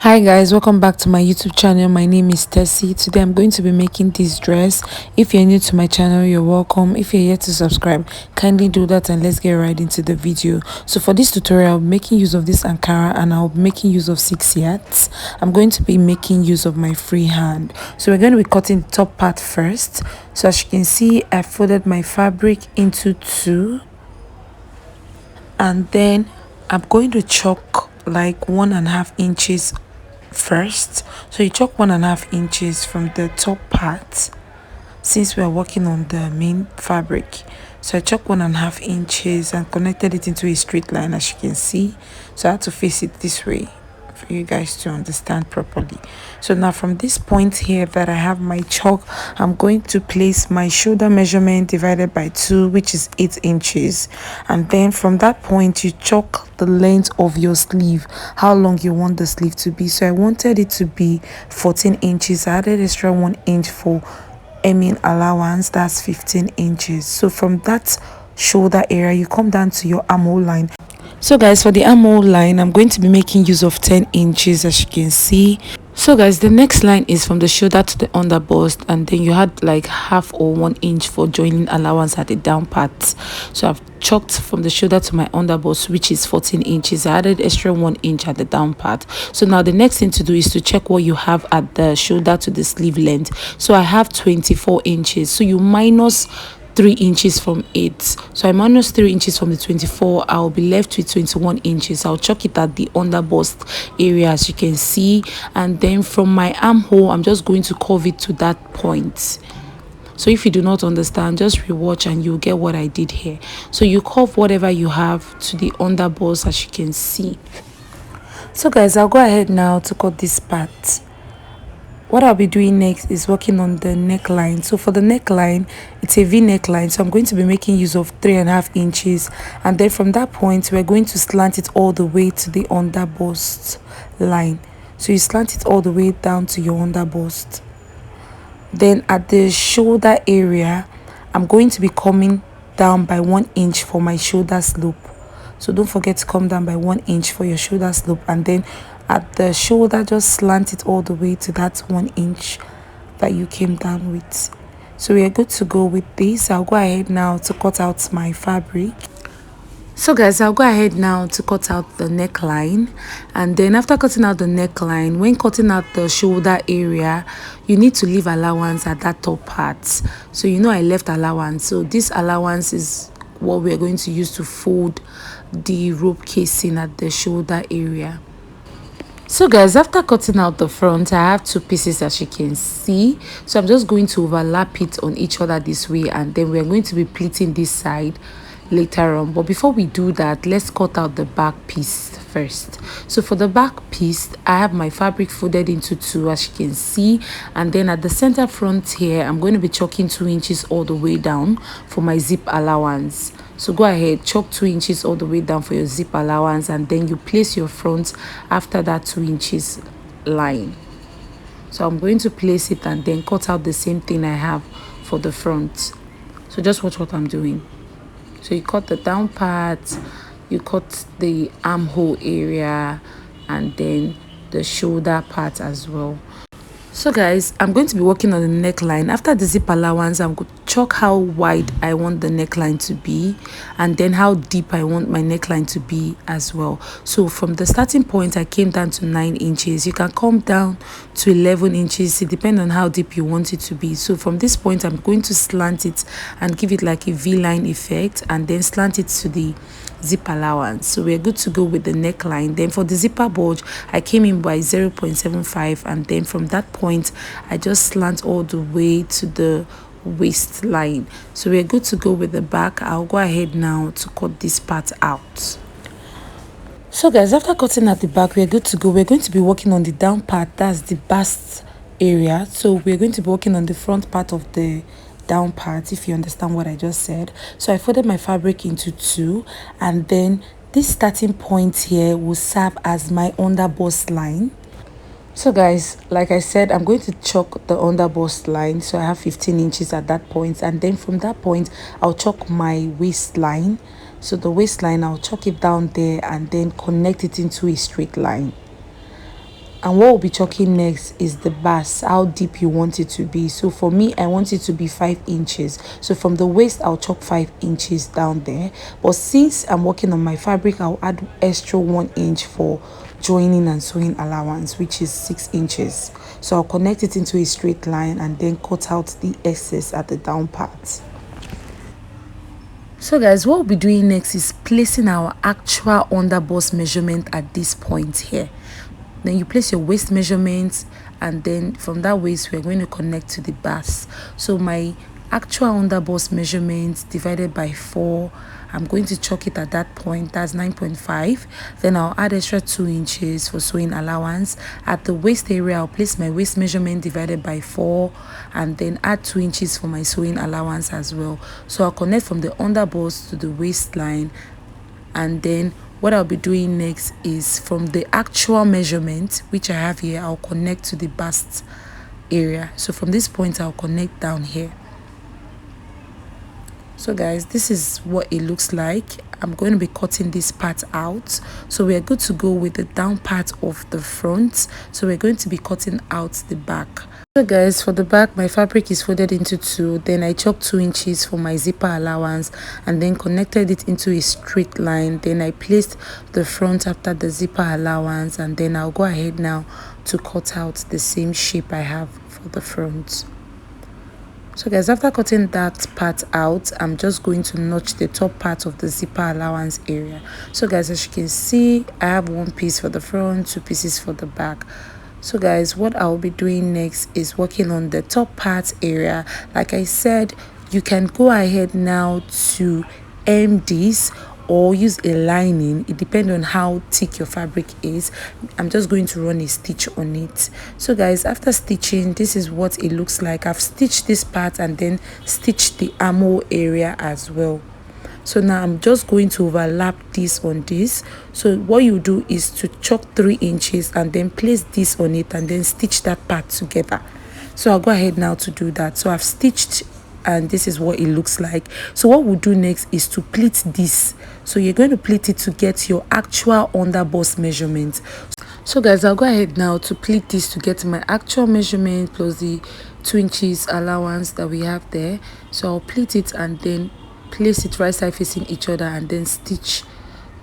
Hi guys, welcome back to my YouTube channel. My name is Tessie. Today I'm going to be making this dress. If you're new to my channel, you're welcome. If you're yet to subscribe, kindly do that and let's get right into the video. So for this tutorial, I'm making use of this Ankara and I'll be making use of 6 yards. I'm going to be making use of my free hand. So we're going to be cutting the top part first. So as you can see, I folded my fabric into two and then I'm going to chalk like 1.5 inches first. So you chalk 1.5 inches from the top part since we are working on the main fabric. So I chalk 1.5 inches and connected it into a straight line, as you can see. So I had to face it this way for you guys to understand properly. So now from this point here that I have my chalk, I'm going to place my shoulder measurement divided by 2, which is 8 inches, and then from that point you chalk the length of your sleeve, how long you want the sleeve to be. So I wanted it to be 14 inches. I added extra 1 inch for hemming allowance, that's 15 inches. So from that shoulder area you come down to your armhole line. So guys, for the armhole line I'm going to be making use of 10 inches, as you can see. So guys, the next line is from the shoulder to the under bust, and then you had like half or 1 inch for joining allowance at the down part. So I've chalked from the shoulder to my under bust, which is 14 inches. I added extra 1 inch at the down part. So now the next thing to do is to check what you have at the shoulder to the sleeve length. So I have 24 inches, so you minus 3 inches from it. So I minus 3 inches from the 24. I'll be left with 21 inches. I'll chalk it at the under bust area, as you can see, and then from my armhole I'm just going to curve it to that point. So if you do not understand, just rewatch and you'll get what I did here. So you curve whatever you have to the under bust, as you can see. So guys, I'll go ahead now to cut this part. What I'll be doing next is working on the neckline. So for the neckline, it's a V neckline, so I'm going to be making use of 3.5 inches, and then from that point we're going to slant it all the way to the under bust line. So you slant it all the way down to your under bust. Then at the shoulder area I'm going to be coming down by 1 inch for my shoulder slope. So don't forget to come down by 1 inch for your shoulder slope, and then at the shoulder just slant it all the way to that 1 inch that you came down with. So we are good to go with this. I'll go ahead now to cut out my fabric. So guys, I'll go ahead now to cut out the neckline, and then after cutting out the neckline, when cutting out the shoulder area, you need to leave allowance at that top part. So you know I left allowance, so this allowance is what we're going to use to fold the rope casing at the shoulder area. So guys, after cutting out the front, I have 2 pieces, as you can see. So I'm just going to overlap it on each other this way, and then we're going to be pleating this side later on. But before we do that, let's cut out the back piece first. So for the back piece, I have my fabric folded into 2, as you can see, and then at the center front here I'm going to be chalking 2 inches all the way down for my zip allowance. So go ahead, chalk 2 inches all the way down for your zip allowance, and then you place your front after that 2 inches line. So I'm going to place it and then cut out the same thing I have for the front. So just watch what I'm doing. So you cut the down part, you cut the armhole area, and then the shoulder part as well. So guys, I'm going to be working on the neckline. After the zip allowance, I'm going to chalk how wide I want the neckline to be, and then how deep I want my neckline to be as well. So from the starting point I came down to 9 inches. You can come down to 11 inches. It depends on how deep you want it to be. So from this point I'm going to slant it and give it like a V-line effect, and then slant it to the zip allowance. So we're good to go with the neckline. Then for the zipper bulge, I came in by 0.75, and then from that point I just slant all the way to the waistline. So we're good to go with the back. I'll go ahead now to cut this part out. So guys, after cutting at the back, we're good to go. We're going to be working on the down part, that's the bust area. So we're going to be working on the front part of the down part, if you understand what I just said. So I folded my fabric into 2, and then this starting point here will serve as my under bust line. So guys, like I said, I'm going to chalk the under bust line. So I have 15 inches at that point, and then from that point I'll chalk my waistline. So the waistline, I'll chalk it down there and then connect it into a straight line. And what we'll be chalking next is the bust, how deep you want it to be. So for me, I want it to be 5 inches. So from the waist, I'll chalk 5 inches down there. But since I'm working on my fabric, I'll add extra 1 inch for joining and sewing allowance, which is 6 inches. So I'll connect it into a straight line and then cut out the excess at the down part. So guys, what we'll be doing next is placing our actual underbust measurement at this point here. Then you place your waist measurements, and then from that waist we're going to connect to the bust. So my actual underbust measurements divided by 4, I'm going to chalk it at that point. That's 9.5. Then I'll add extra 2 inches for sewing allowance. At the waist area, I'll place my waist measurement divided by 4 and then add 2 inches for my sewing allowance as well. So I'll connect from the underbust to the waistline, and then what I'll be doing next is from the actual measurement which I have here, I'll connect to the bust area. So from this point, I'll connect down here. So guys, this is what it looks like. I'm going to be cutting this part out. So we're good to go with the down part of the front. So we're going to be cutting out the back. So guys, for the back, my fabric is folded into 2. Then I chalked 2 inches for my zipper allowance and then connected it into a straight line. Then I placed the front after the zipper allowance, and then I'll go ahead now to cut out the same shape I have for the front. So guys, after cutting that part out, I'm just going to notch the top part of the zipper allowance area. So guys, as you can see, I have 1 piece for the front, 2 pieces for the back. So guys, what I'll be doing next is working on the top part area. Like I said, you can go ahead now to hem this or use a lining. It depends on how thick your fabric is. I'm just going to run a stitch on it. So guys, after stitching, this is what it looks like. I've stitched this part and then stitched the armhole area as well. So now I'm just going to overlap this on this. So what you do is to chalk 3 inches and then place this on it and then stitch that part together. So I'll go ahead now to do that. So I've stitched and this is what it looks like. So what we'll do next is to pleat this. So you're going to pleat it to get your actual underbust measurement. So guys, I'll go ahead now to pleat this to get my actual measurement plus the 2 inches allowance that we have there. So I'll pleat it and then place it right side facing each other and then stitch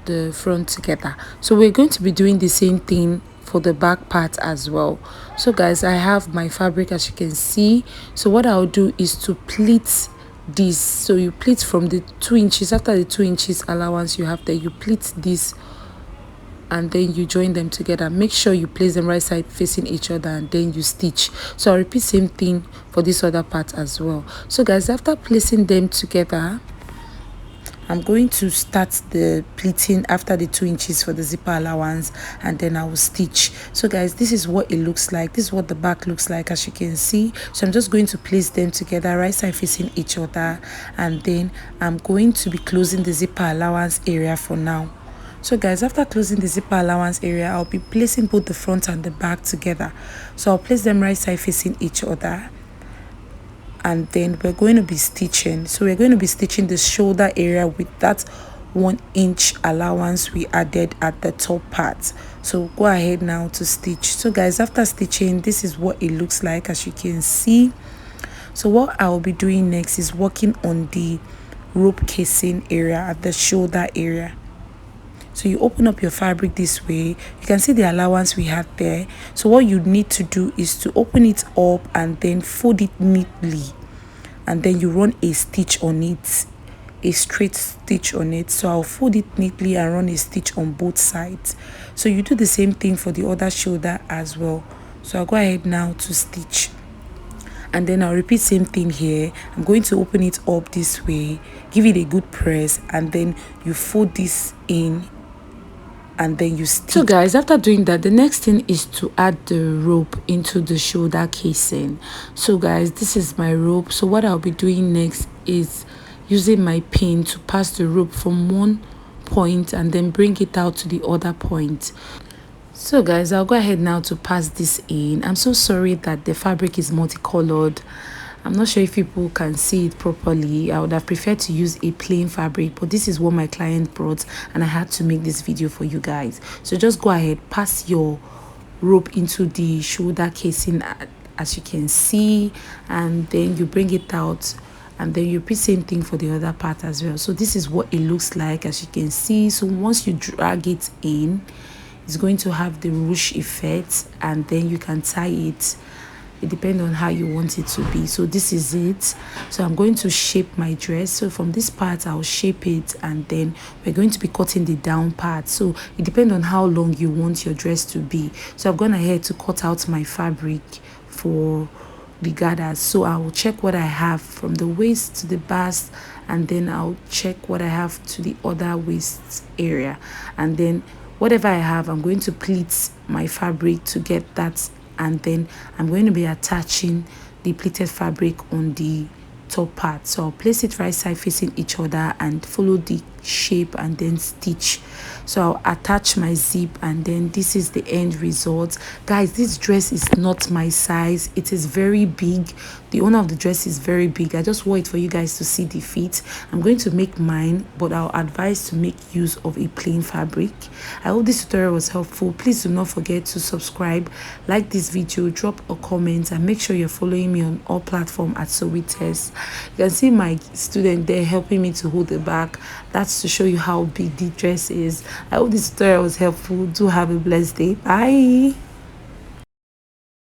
the front together. So we're going to be doing the same thing for the back part as well. So guys, I have my fabric as you can see. So what I'll do is to pleat this. So you pleat from the 2 inches. After the 2 inches allowance you have there, you pleat this and then you join them together. Make sure you place them right side facing each other and then you stitch. So I'll repeat same thing for this other part as well. So guys, after placing them together, I'm going to start the pleating after the 2 inches for the zipper allowance, and then I will stitch. So guys, this is what it looks like. This is what the back looks like as you can see. So I'm just going to place them together right side facing each other, and then I'm going to be closing the zipper allowance area for now. So guys, after closing the zipper allowance area, I'll be placing both the front and the back together. So I'll place them right side facing each other, and then we're going to be stitching. So we're going to be stitching the shoulder area with that 1 inch allowance we added at the top part. So go ahead now to stitch. So guys, after stitching, this is what it looks like as you can see. So what I'll be doing next is working on the rope casing area at the shoulder area. So you open up your fabric this way. You can see the allowance we have there. So what you need to do is to open it up and then fold it neatly, and then you run a stitch on it, a straight stitch on it. So I'll fold it neatly and run a stitch on both sides. So you do the same thing for the other shoulder as well. So I'll go ahead now to stitch, and then I'll repeat same thing here. I'm going to open it up this way, give it a good press, and then you fold this in and then you stitch. So guys, after doing that, the next thing is to add the rope into the shoulder casing. So guys, this is my rope. So what I'll be doing next is using my pin to pass the rope from one point and then bring it out to the other point. So guys, I'll go ahead now to pass this in. I'm so sorry that the fabric is multicolored. I'm not sure if people can see it properly. I would have preferred to use a plain fabric, but this is what my client brought and I had to make this video for you guys. So just go ahead, pass your rope into the shoulder casing, as you can see, and then you bring it out, and then you repeat same thing for the other part as well. So this is what it looks like, as you can see. So once you drag it in, it's going to have the ruche effect, and then you can tie it. It depends on how you want it to be. So this is it. So I'm going to shape my dress. So from this part, I'll shape it, and then we're going to be cutting the down part. So it depends on how long you want your dress to be. So I've gone ahead to cut out my fabric for the gathers. So I will check what I have from the waist to the bust, and then I'll check what I have to the other waist area, and then whatever I have, I'm going to pleat my fabric to get that, and then I'm going to be attaching the pleated fabric on the top part. So I'll place it right side facing each other and follow the shape and then stitch. So I'll attach my zip, and then this is the end result. Guys, this dress is not my size. It is very big. The owner of the dress is very big. I just wait for you guys to see the fit. I'm going to make mine, but I'll advise to make use of a plain fabric. I hope this tutorial was helpful. Please do not forget to subscribe, like this video, drop a comment, and make sure you're following me on all platforms at Sowites. You can see my student there helping me to hold the back. That's to show you how big the dress is. I hope this tutorial was helpful. Do have a blessed day. Bye.